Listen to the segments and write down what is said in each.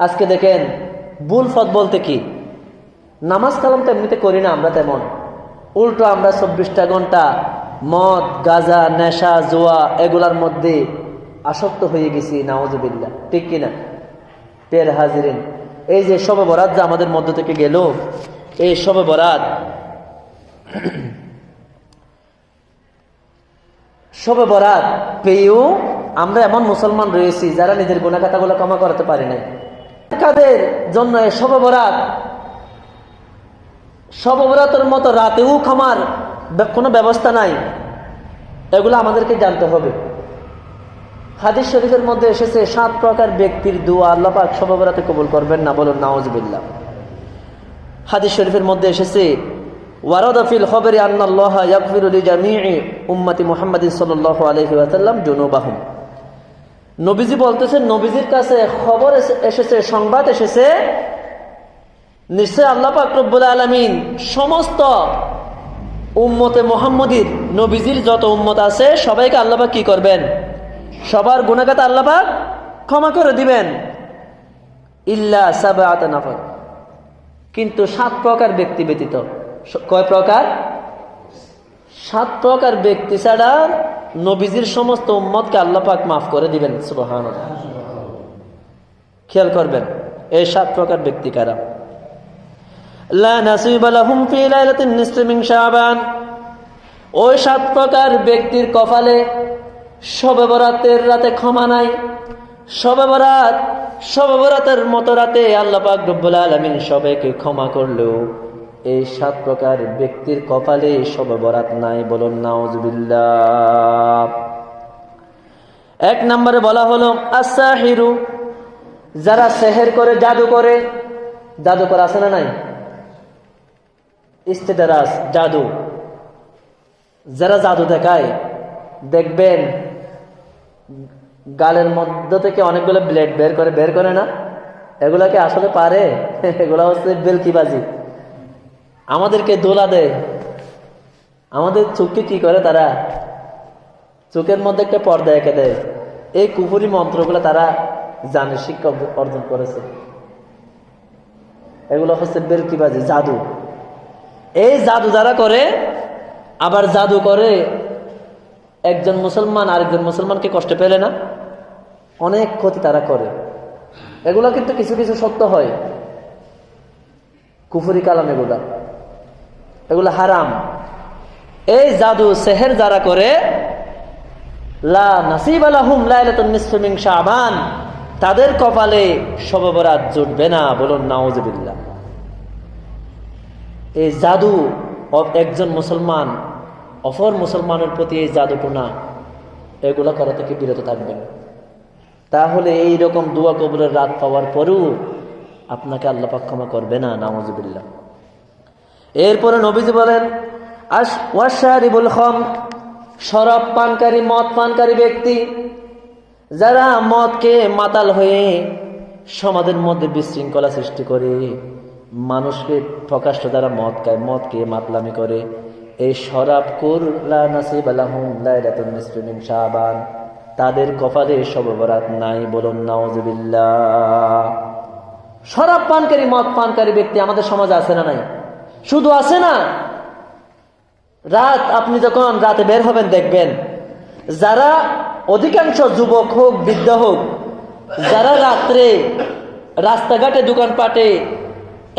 আজকে দেখেন বুলফত বলতে কি, নামাজ কালাম তো এমনিতে করি না আমরা তেমন, উল্টো আমরা 24টা ঘন্টা মদ গাঁজা নেশা জুয়া এগুলার মধ্যে আসক্ত হয়ে গেছি, নাউজুবিল্লাহ, ঠিক কিনা? পের হাজিরিন, এই যে শবে বরাত যে আমাদের মধ্য থেকে গেল, এই শবে বরাত, শবে বরাত পেয়েও আমরা এমন মুসলমান রয়েছি যারা নিজের গুনাহ খাতাগুলো ক্ষমা করতে পারি নাই। কাদের জন্য এই শবে বরাত, শবে বরাতের মতো রাতেও ক্ষমার কোনো ব্যবস্থা নাই, এগুলো আমাদেরকে জানতে হবে। হাদিস শরীফের মধ্যে এসেছে 7 প্রকার ব্যক্তির দোয়া আল্লাহ পাক শবে বরাতে কবুল করবেন না, বলুন নাউজুবিল্লাহ। হাদিস শরীফের মধ্যে এসেছে ওয়ারাদা ফিল খবরি আন্নাল্লাহা ইয়াগফিরু লিজামিই উম্মতি মুহাম্মাদিন সাল্লাল্লাহু আলাইহি ওয়াসাল্লাম যুনুবাহুম। নবীজি বলতেছেন, নবীজির কাছে খবর এসেছে, সংবাদ এসেছে, নিশ্চয় আল্লাহ পাক রব্বুল আলামিন সমস্ত উম্মতে মুহাম্মাদির, নবীজির যত উম্মত আছে সবাইকে আল্লাহ পাক কি করবেন? সবার গুনাহ খাতা আল্লাহ পাক ক্ষমা করে দিবেন। ইল্লা সাবআতা নাফর, কিন্তু 7 প্রকার ব্যক্তি ব্যতীত। কয় প্রকার? 7 প্রকার ব্যক্তি ছাড়া নবীজির সমস্ত উম্মতকে আল্লাহ পাক মাফ করে দিবেন। সুবহানাল্লাহ। খেয়াল করবেন এই 7 প্রকার ব্যক্তি কারা? লা নাসিবা লাহুম ফি লাইলাতিন নিসফি মিন শাবান, ওই 7 প্রকার ব্যক্তির কপালে শবে বরাতের রাতে ক্ষমা নাই। শবে বরাতের মতো রাতে আল্লাহ পাক রব্বুল আলামিন সবাইকে ক্ষমা করলেও এই 7 প্রকার ব্যক্তির কপালে শবে বরাত নাই, বলুন নাউজুবিল্লাহ। 1 নম্বরে বলা হলো আস-সাহিরু, যারা সেহের করে, জাদু করে। জাদুকর আছে না নাই? ইস্তেদারাজ, জাদু, যারা জাদু দেখায়, দেখবেন গালের মধ্য থেকে অনেকগুলো ব্লেড বের করে না? এগুলাকে আসলে পারে? এগুলা হচ্ছে বেলকিবাজি, আমাদেরকে দোলা দেয়। আমাদের চোখকে কি করে তারা? চোখের মধ্যে একটা পর্দা এঁকে দেয়। এই কুফরি মন্ত্রগুলো তারা জানে, শিক্ষা অর্জন করেছে। এগুলো হচ্ছে বেলকিবাজি, জাদু। এই জাদু যারা করে, আবার জাদু করে একজন মুসলমান আরেকজন মুসলমানকে কষ্ট পেলে না, অনেক ক্ষতি তারা করে। এগুলো কিন্তু কিছু কিছু সত্য হয়, কুফরি কালাম, এগুলো হারাম। এই জাদু সেহের যারা করে, লা নাসিবা লাহুম লাইলাতুন নিসফি মিন শাবান, তাদের কপালে শবে বরাত জুটবে না, বলুন নাউজুবিল্লাহ। এই জাদু একজন মুসলমান অপর মুসলমানের প্রতি এই জাদুটোনা, এগুলা করা থেকে বিরত থাকবেন। তাহলে এই রকম দোয়া কবুলের রাত পাওয়ার পরেও আপনাকে আল্লাহ পাক ক্ষমা করবে না, নাউজুবিল্লাহ। এরপরে নবীজি বলেন ওয়াশারিবুল খামর, শরাব পানকারী, মদ পানকারী ব্যক্তি, যারা মদকে মাতাল হয়ে সমাজের মধ্যে বিশৃঙ্খলা সৃষ্টি করে, মানুষকে প্রকাশ্য যারা মদ খায়, মদকে মাতলামি করে, এই শরাবখোর লা নাসিবা লাহুম লাইলাতুন নিসফি মিন শাবান, তাদের কপালে শবে বরাত নাই, বলুন নাউজুবিল্লাহ। শরাব পানকারী, মদ পানকারী ব্যক্তি আমাদের সমাজে আছে না নাই? শুধু আছে না, রাত আপনি যখন রাতে বের হবেন দেখবেন যারা অধিকাংশ যুবক হোক বৃদ্ধ হোক, যারা রাত্রে রাস্তাঘাটে দোকানপাটে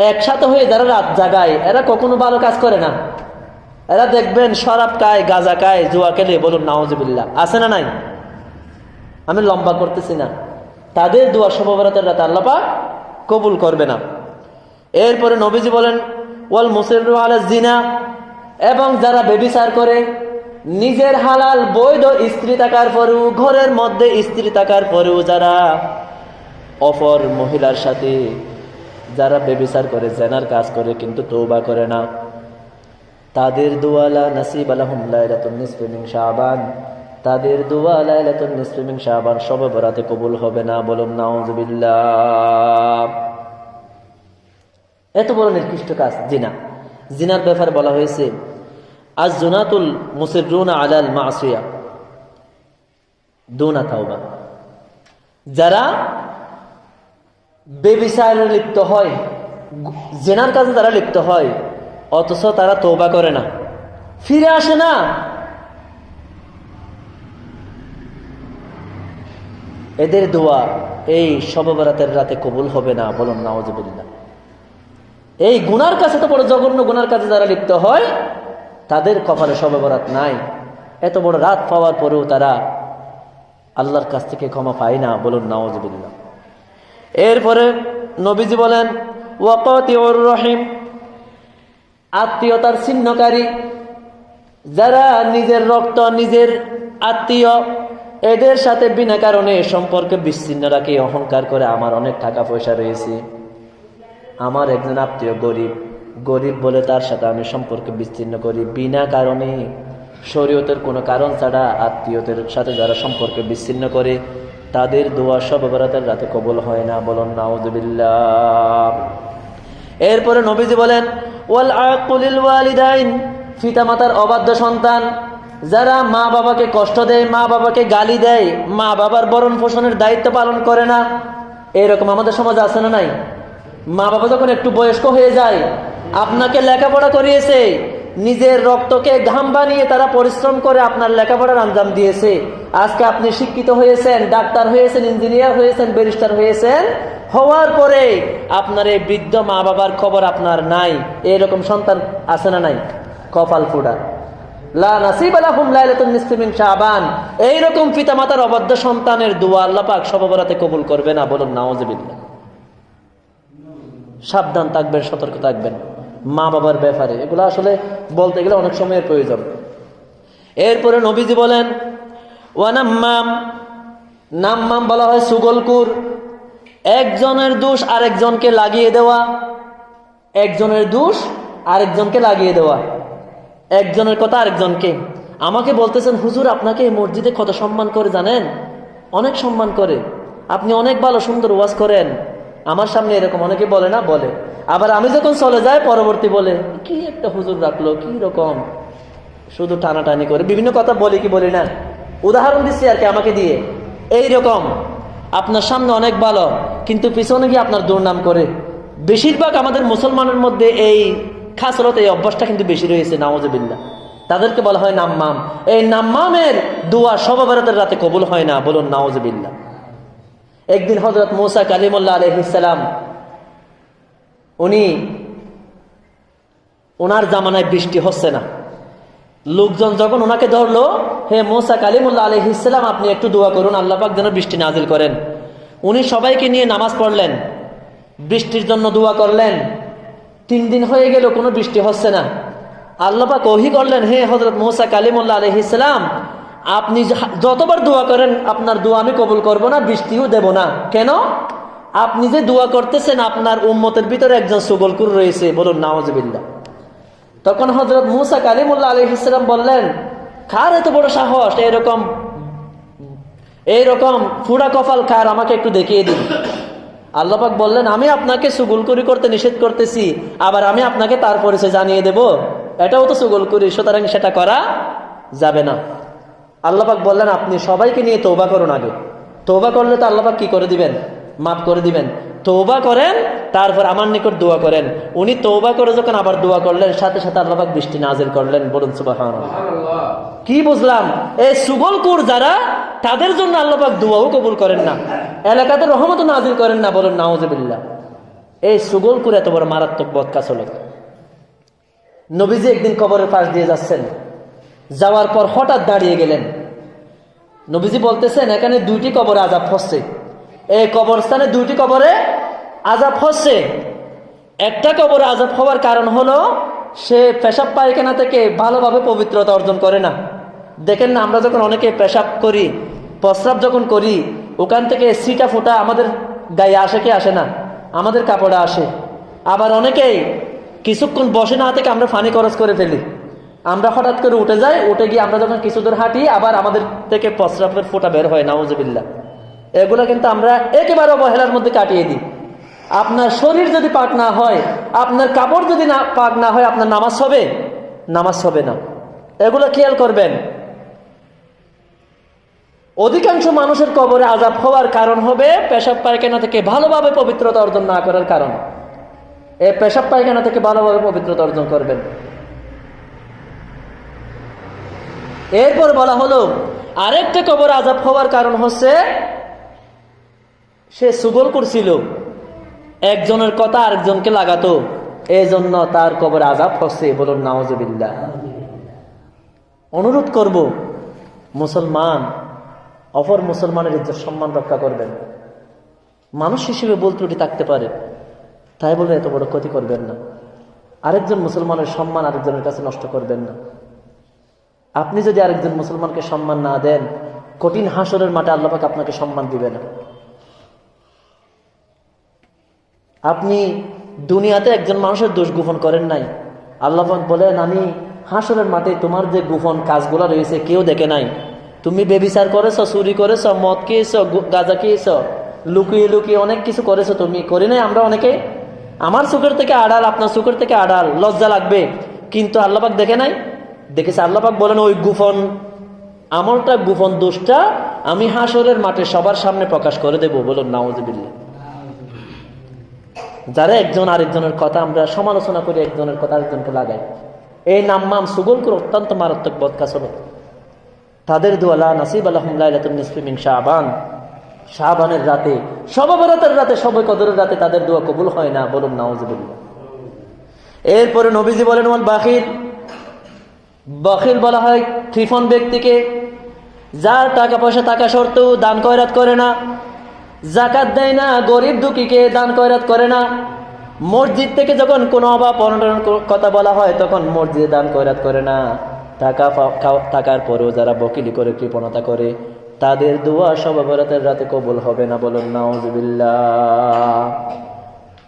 একসাথে হয়ে যারা রাত জাগায়, এরা কখনো ভালো কাজ করে না। এরা দেখবেন শরাব খায়, গাঁজা খায়, জুয়া খেলে, বলুন নাউজুবিল্লাহ। আছে না নাই? আমি লম্বা করতেছি না। তাদের দোয়া শবে বরাতের রাতে আল্লাহ পাক কবুল করবে না। এরপরে নবীজি বলেন ওয়াল মুসিরু আলা জিনা, এবং যারা ব্যভিচার করে, নিজের হালাল বৈধ স্ত্রী থাকার পরেও, ঘরের মধ্যে স্ত্রী থাকার পরেও যারা অপর মহিলার সাথে যারা ব্যভিচার করে, জেনার কাজ করে, কিন্তু তওবা করে না, তাদের দোয়া লা নাসিবা লাহুম লাইলাতুন নিসফি মিন শাবান, তাদের দোয়া লাইলাতুন নিসফি মিন শাবান শবে বরাতে কবুল হবে না, বলুন নাউজুবিল্লাহ। এত বড় নিকৃষ্ট কাজ জিনা। জিনার ব্যাপারে বলা হয়েছে আজ-জুনাতুল মুসিররুনা আলাল মাসিয়া দুনা তাওবা, যারা বেবিচারে লিপ্ত হয়, জেনার কাজে তারা লিপ্ত হয়, অথচ তারা তওবা করে না, ফিরে আসে না। এদের দোয়া এই শবে বরাতের রাতে কবুল হবে না, বলুন নাউজুবিল্লাহ। এই গুনার কাছে, তো বড় জঘন্য গুনার কাছে যারা লিপ্ত হয়, তাদের কপালে শবে বরাত নাই। এত বড় রাত পাওয়ার পরেও তারা আল্লাহর কাছ থেকে ক্ষমা পায় না, বলুন নাউজুবিল্লাহ। এরপরে নবীজি বলেন ওয়াকাতিউর রহিম, আত্মীয়তার ছিন্নকারী, যারা নিজের রক্ত, নিজের আত্মীয়, এদের সাথে বিনা কারণে সম্পর্ক বিচ্ছিন্ন রাখে, অহংকার করে আমার অনেক টাকা পয়সা রয়েছে, আমার একজন আত্মীয় গরিব বলে তার সাথে আমি সম্পর্ক বিচ্ছিন্ন করি, বিনা কারণে, শরীয়তের কোনো কারণ ছাড়া আত্মীয়দের সাথে যারা সম্পর্ক বিচ্ছিন্ন করে, তাদের দোয়া শবে বরাতের রাতে কবুল হয় না, বলুন নাউজুবিল্লাহ। এরপরে নবীজি বলেন ওয়াল আকুলিল ওয়ালিদাইন, পিতামাতার অবাধ্য সন্তান, যারা মা বাবাকে কষ্ট দেয়, মা বাবাকে গালি দেয়, মা বাবার ভরণ পোষণের দায়িত্ব পালন করে না, এরকম আমাদের সমাজে আছে না নাই? মা বাবা যখন একটু বয়স্ক হয়ে যায়, আপনাকে লেখাপড়া করিয়েছে, নিজের রক্তকে ঘাম বানিয়ে তারা পরিশ্রম করে আপনার লেখাপড়ার আঞ্জাম দিয়েছে, আজকে আপনি শিক্ষিত হয়েছেন, ডাক্তার হয়েছেন, ইঞ্জিনিয়ার হয়েছেন, ব্যারিস্টার হয়েছেন, হওয়ার পরে আপনার এই বৃদ্ধ মা বাবার খবর আপনার নাই। এরকম সন্তান আছে না নাই? কপাল ফোড়া। লা নাসিবা লাহুম লাইলাতুন নিসফি মিন শাবান, এইরকম পিতামাতার অবাধ্য সন্তানের দোয়া আল্লাহ পাক শবে বরাতে কবুল করবে না, বলুন নাউজুবিল্লাহ। সাবধান থাকবেন, সতর্ক থাকবেন মা বাবার ব্যাপারে, এগুলো আসলে বলতে গেলে অনেক সময়ের প্রয়োজন। এরপরে নবীজি বলেন ওয়ানাম্মাম, নাম্মাম বলা হয় সুগলকুর, একজনের দোষ আরেকজনকে লাগিয়ে দেওয়া, একজনের দোষ আরেকজনকে লাগিয়ে দেওয়া, একজনের কথা আরেকজনকে। আমাকে বলতেছেন হুজুর আপনাকে এই মসজিদে কত সম্মান করে জানেন, অনেক সম্মান করে, আপনি অনেক ভালো সুন্দর ওয়াজ করেন, আমার সামনে এরকম অনেকে বলে না, বলে। আবার আমি যখন চলে যাই পরবর্তী বলে কি একটা হুজুর রাখলো, কি রকম, শুধু টানাটানি করে বিভিন্ন কথা বলি কি বলি না, উদাহরণ দিচ্ছি আর কি আমাকে দিয়ে। এই রকম আপনার সামনে অনেক ভালো, কিন্তু পিছনে গিয়ে আপনার দুর্নাম করে। বেশিরভাগ আমাদের মুসলমানের মধ্যে এই খাসরত, এই অভ্যাসটা কিন্তু বেশি রয়েছে, নাউজুবিল্লাহ। তাদেরকে বলা হয় নাম্মাম। এই নাম্মামের দোয়া শবে বরাতের রাতে কবুল হয় না, বলুন নাউজুবিল্লাহ। একদিন হযরত মূসা কালিমুল্লাহ আলাইহিস সালাম, ওনার জামানায় বৃষ্টি হচ্ছে না, লোকজন যখন ওনাকে ধরলো, হে মূসা কালিমুল্লাহ আলাইহিস সালাম আপনি একটু দোয়া করুন আল্লাহ পাক যেন বৃষ্টি নাজিল করেন। উনি সবাইকে নিয়ে নামাজ পড়লেন, বৃষ্টির জন্য দোয়া করলেন। 3 দিন হয়ে গেল, কোনো বৃষ্টি হচ্ছে না। আল্লাহ পাক ওহী করলেন, হে হযরত মূসা কালিমুল্লাহ আলাইহিস সালাম আপনি যতবার দোয়া করেন আপনার দোয়া আমি কবুল করব না, বৃষ্টিও দেব না। কেন? আপনি যে দোয়া করতেছেন আপনার উম্মতের ভিতরে একজন সুগলকুর রয়েছে, বলুন নাউজুবিল্লাহ। তখন হযরত মূসা কালিমুল্লাহ আলাইহিস সালাম বললেন, কার এত বড় সাহস, এইরকম ফুড়া কপাল কার, আমাকে একটু দেখিয়ে দিন। আল্লাহ পাক বললেন, আমি আপনাকে সুগলকুরি করতে নিষেধ করতেছি, আবার আমি আপনাকে তার পরিচয় জানিয়ে দেব, এটাও তো সুগলকুরি, সুতরাং সেটা করা যাবে না। আল্লাহ পাক বললেন, আপনি সবাইকে নিয়ে তওবা করুন আগে। তওবা করলে তো আল্লাহ পাক কি করে দিবেন? মাফ করে দিবেন। তওবা করেন, তারপর আমার নিকট দোয়া করেন। উনি তওবা করে যখন আবার দোয়া করলেন, সাথে সাথে আল্লাহ পাক বৃষ্টি নাজিল করলেন, বলুন সুবহানাল্লাহ। কি বুঝলাম? এই সুগলকুর যারা, তাদের জন্য আল্লাহ পাক দোয়াও কবুল করেন না, এলাকাতে রহমতও নাজিল করেন না, বলুন নাউজুবিল্লাহ। এই সুগলকুর এত বড় মারাত্মক বদকাজ হলো। নবীজি একদিন কবরের পাশ দিয়ে যাচ্ছেন, যাওয়ার পর হঠাৎ দাঁড়িয়ে গেলেন। নবীজি বলতেছেন, এখানে 2টি কবরে আযাব হচ্ছে, এই কবরস্থানে 2টি কবরে আযাব হচ্ছে। একটা কবরে আযাব হওয়ার কারণ হলো সে পেশাব পায়খানা থেকে ভালোভাবে পবিত্রতা অর্জন করে না। দেখেন না, আমরা যখন অনেকে পেশাব করি, প্রস্রাব যখন করি, ওখান থেকে ছিটা ফোঁটা আমাদের গায়ে আসে কি আসে না? আমাদের কাপড়ে আসে। আবার অনেকেই কিছুক্ষণ বসে না থেকে আমরা পানি খরচ করে ফেলি, আমরা হঠাৎ করে উঠে যাই, উঠে গিয়ে আমরা যখন কিছু দূর হাঁটি আবার আমাদের থেকে প্রস্রাবের ফোঁটা বের হয়, নাউজুবিল্লাহ। এগুলো কিন্তু আমরা একেবারে অবহেলার মধ্যে কাটিয়ে দিই। আপনার শরীর যদি পাক না হয়, আপনার কাপড় যদি না পাক না হয়, আপনার নামাজ হবে? নামাজ হবে না। এগুলো খেয়াল করবেন। অধিকাংশ মানুষের কবরে আযাব হওয়ার কারণ হবে পেশাব পায়খানা থেকে ভালোভাবে পবিত্রতা অর্জন না করার কারণ। এই পেশাব পায়খানা থেকে ভালোভাবে পবিত্রতা অর্জন করবেন। এরপর বলা হলো আরেকটা কবর আযাব হওয়ার কারণ হচ্ছে সে সুগল করছিল, একজনের কথা আরেকজনকে লাগাতো, এই জন্য তার কবর আযাব হচ্ছে। বলুন নাউজুবিল্লাহ। অনুরোধ করব মুসলমান অপর মুসলমানের ইজ্জত সম্মান রক্ষা করবেন। মানুষ হিসেবে ভুল ত্রুটি থাকতে পারে, তাই বলে এত বড় ক্ষতি করবেন না। আরেকজন মুসলমানের সম্মান আরেকজনের কাছে নষ্ট করবেন না। আপনি যদি আরেকজন মুসলমানকে সম্মান না দেন, কঠিন হাসরের মাঠে আল্লাহ পাক আপনাকে সম্মান দিবে না। আপনি দুনিয়াতে একজন মানুষের দোষ গোপন করেন নাই, আল্লাহ পাক বলেন আমি হাসরের মাঠে তোমার যে গোপন কাজগুলো রয়েছে কেউ দেখে নাই। তুমি বেবিচার করেছ, চুরি করেছ, মদ খেয়েছ, গাঁজা খেয়েছ, লুকিয়ে লুকিয়ে অনেক কিছু করেছো, তুমি করি নাই আমরা অনেকে। আমার চোখের থেকে আড়াল, আপনার চোখের থেকে আড়াল, লজ্জা লাগবে, কিন্তু আল্লাহ পাক দেখে নাই। দেখেছে। আল্লাহ পাক বলেন ওই গোপন আমলটা, গোপন দোষটা আমি হাসরের মাঠে সবার সামনে প্রকাশ করে দেব। বলুন নাউজুবিল্লাহ। যারা একজন আরেকজনের কথা আমরা সমালোচনা করি, একজনের কথা আরেকজনকে লাগাই, এই নাম্মাম সুগল করে অত্যন্ত মারাত্মক বদকাজ হবে। তাদের দোয়া লা নাসিব আলাহুম লাইলাতুন নিসফি মিন শাবান, শাবানের রাতে, শবে বরাতের রাতে, শবে কদরের রাতে তাদের দোয়া কবুল হয় না। বলুন নাউজুবিল্লাহ। এরপরে নবীজি বলেন ওয়াল বাখিল, বাখিল বলা হয় কৃপণ ব্যক্তিকে, যার টাকা পয়সা থাকা সত্ত্বেও দান খয়রাত করে না, যাকাত দেয় না, গরিব দুঃখীকে দান খয়রাত করে না। মসজিদ থেকে যখন কোনো অভাব অনটনের কথা বলা হয় তখন মসজিদে দান খয়রাত করে না। টাকার পরেও যারা বকিলি করে, কৃপণতা করে, তাদের দোয়া শবে বরাতের রাতে কবুল হবে না। বলুন নাউজুবিল্লাহ।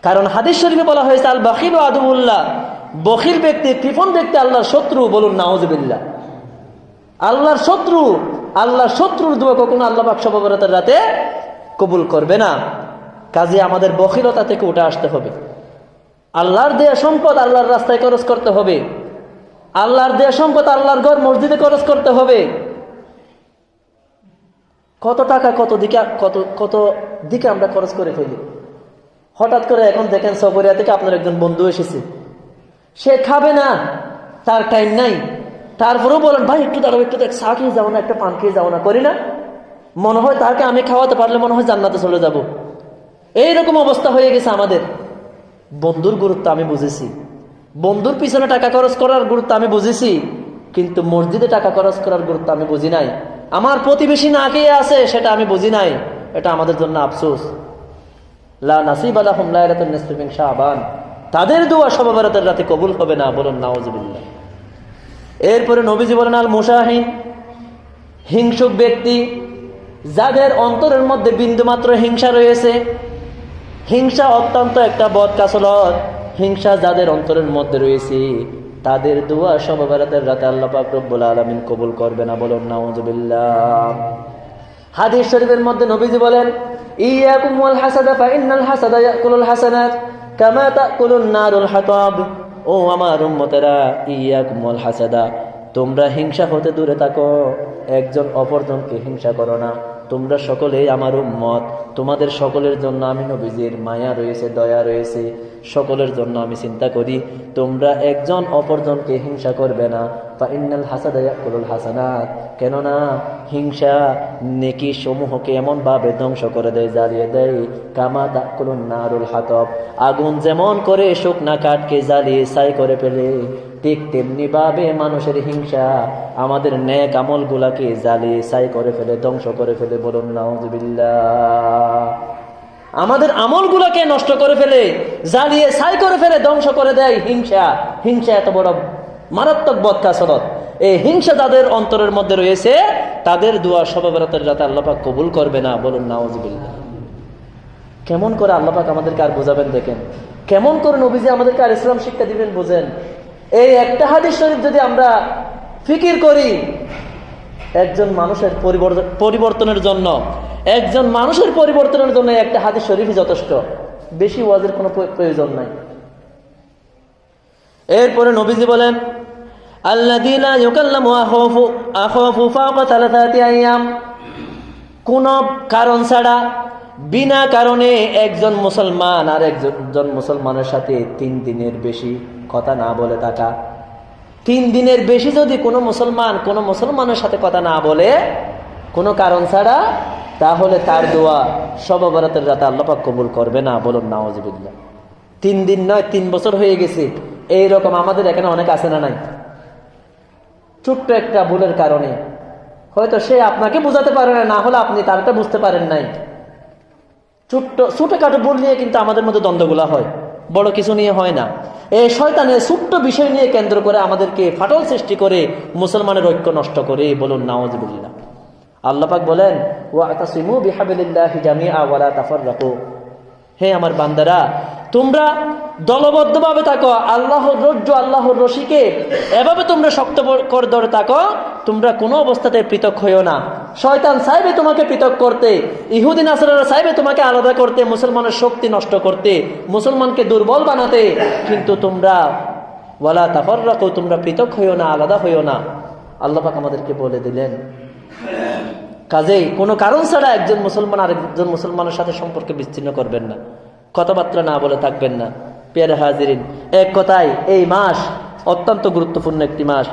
কারণ হাদিস শরীফে বলা হয়েছে আল বাখিলু আদুউল্লাহ, বখিল ব্যক্তি, কৃপণ ব্যক্তি আল্লাহর শত্রু। বলুন নাউজুবিল্লাহ। আল্লাহর শত্রু, আল্লাহর শত্রুর দোয়া কখনো আল্লাহ পাক শবে বরাতের রাতে কবুল করবে না। কাজে আমাদের বখিলতা থেকে উঠে আসতে হবে। আল্লাহর দেয়া সম্পদ আল্লাহর রাস্তায় খরচ করতে হবে। আল্লাহর দেয়া সম্পদ আল্লাহর ঘর মসজিদে খরচ করতে হবে। কত টাকা কত দিকে আমরা খরচ করে ফেলি। হঠাৎ করে এখন দেখেন সবরিয়া থেকে আপনার একজন বন্ধু এসেছে, সে খাবে না, তার টাইম নাই, তারপরেও বলেন ভাই একটু দাঁড়াও, একটু দেখ, চা খেয়ে যাও না, একটা পান খেয়ে যাও না, করি না? মনে হয় তাকে আমি খাওয়াতে পারলে মনে হয় জান্নাতে চলে যাব। এইরকম অবস্থা হয়ে গেছে আমাদের। বন্ধুর গুরুত্ব আমি বুঝেছি, বন্ধুর পিছনে টাকা খরচ করার গুরুত্ব আমি বুঝেছি, কিন্তু মসজিদে টাকা খরচ করার গুরুত্ব আমি বুঝি নাই। আমার প্রতিবেশী না খেয়ে আছে সেটা আমি বুঝি নাই। এটা আমাদের জন্য আফসোস। লা নাসিব আলাহুম লাইলাতুন নিসফি মিন শাবান, তাদের দোয়া শবে বরাতের রাতে কবুল হবে না। বলুন নাউজুবিল্লাহ। এরপরে নবীজি বলেন আল মুশাহিন, হিংসুক ব্যক্তি, যাদের অন্তরের মধ্যে বিন্দুমাত্র হিংসা রয়েছে। হিংসা অত্যন্ত একটা বদকাসলত। হিংসা যাদের অন্তরের মধ্যে রয়েছে তাদের দোয়া শবে বরাতের রাতে আল্লাহ পাক রব্বুল আলামিন কবুল করবে না। বলুন নাউজুবিল্লাহ। হাদিস শরীফের মধ্যে নবীজি বলেন ইয়াকুম ওয়াল হাসাদা ফাইন্নাল হাসাদা ইয়াকুলুল হাসানাত কামা তাকুলুন নারুল হাতাব। ও আমার উম্মতেরা, ইয়াকুম ওয়াল হাসাদা, তোমরা হিংসা হতে দূরে থাকো, একজন অপরজনকে হিংসা করো না। তোমরা সকলেই আমার উম্মত, তোমাদের সকলের জন্য আমি নবীজির মায়া রয়েছে, দয়া রয়েছে, সকলের জন্য আমি চিন্তা করি। তোমরা একজন অপরজনকে হিংসা করবে না। ফাইন্নাল হাসাদা ইয়াকুলুল হাসানাত, কেননা হিংসা নেকি সমূহকে এমন ভাবে ধ্বংস করে দেয়, জ্বালিয়ে দেয়। কামা তাকুলুন নারুল হাতাব, আগুন যেমন করে শুকনা কাঠকে জ্বালিয়ে ছাই করে ফেলে, ঠিক তেমনি ভাবে মানুষের হিংসা আমাদের নেক আমলগুলাকে জ্বালিয়ে ছাই করে ফেলে, ধ্বংস করে ফেলে। বলুন নাউজুবিল্লাহ। আমাদের আমলগুলোকে নষ্ট করে ফেলে, জ্বালিয়ে ছাই করে ফেলে, ধ্বংস করে দেয় হিংসা। হিংসা এত বড় মারাত্মক বদকাসরত। এই হিংসা যাদের অন্তরের মধ্যে রয়েছে তাদের দোয়া শবে বরাতের রাতে আল্লাহ পাক কবুল করবে না। বলুন নাউজুবিল্লাহ। কেমন করে আল্লাহ পাক আমাদেরকে আর বোঝাবেন দেখেন, কেমন করে নবীজি আমাদেরকে আর ইসলাম শিক্ষা দিবেন বোঝেন। এই একটা হাদিস শরীফ যদি আমরা ফিকির করি, একজন মানুষের পরিবর্তনের জন্য, একজন মানুষের পরিবর্তনের জন্য একটা হাদিস শরীফই যথেষ্ট, বেশি ওয়াজের কোনো প্রয়োজন নাই। এরপরে নবীজি বলেন আল্লাযী লা ইউকাল্লামু আখাহু ফাওকা সালাসাতি আইয়াম, কোন কারণ ছাড়া বিনা কারণে একজন মুসলমান আর একজন মুসলমানের সাথে 3 দিনের বেশি কথা না বলে থাকা। 3 দিনের বেশি যদি কোনো মুসলমানের সাথে কথা না বলে কোনো কারণ ছাড়া, তাহলে তার দোয়া শবে বরাতের রাতে আল্লাহ পাক কবুল করবে না। বলুন নাউজুবিল্লাহ। 3 দিন নয়, 3 বছর হয়ে গেছে। এইরকম আমাদের এখানে অনেক আছে না নাই? ছোট্ট একটা ভুলের কারণে হয়তো সে আপনাকে বুঝাতে পারে না, না হলে আপনি তারটা বুঝতে পারেন নাই। ছোটখাটো ভুল নিয়ে কিন্তু আমাদের মধ্যে দ্বন্দ্বগুলা হয়, বড় কিছু নিয়ে হয় না। এই শয়তানের ছোট্ট বিষয় নিয়ে কেন্দ্র করে আমাদেরকে ফাটল সৃষ্টি করে মুসলমানের ঐক্য নষ্ট করে। বলুন নাউজুবিল্লাহ। আল্লাহ পাক বলেন, ওয়াতাসিমু বিহাবিলিল্লাহি জামিআ ওয়া লা তাফাররাকু। হে আমার বান্দারা, তোমরা দলবদ্ধভাবে থাকো, আল্লাহর রজ্জু, আল্লাহর রশিকে এভাবে তোমরা শক্ত করে ধরে থাকো, তোমরা কোনো অবস্থাতে পৃথক হইও না। শয়তান চাইবে তোমাকে পৃথক করতে, ইহুদি নাসারারা চাইবে তোমাকে আলাদা করতে, মুসলমানের শক্তি নষ্ট করতে, মুসলমানকে দুর্বল বানাতে, কিন্তু তোমরা ওয়ালা তাফাররাকু, তোমরা পৃথক হইও না, আলাদা হইও না। আল্লাহ পাক আমাদেরকে বলে দিলেন। কাজেই কোনো কারণ ছাড়া একজন মুসলমান আরেকজন মুসলমানের সাথে সম্পর্ক বিচ্ছিন্ন করবেন না, কথাবার্তা না বলে থাকবেন না। প্রিয় হাজিরিন, এক কথায় এই মাস অত্যন্ত গুরুত্বপূর্ণ একটি মাস।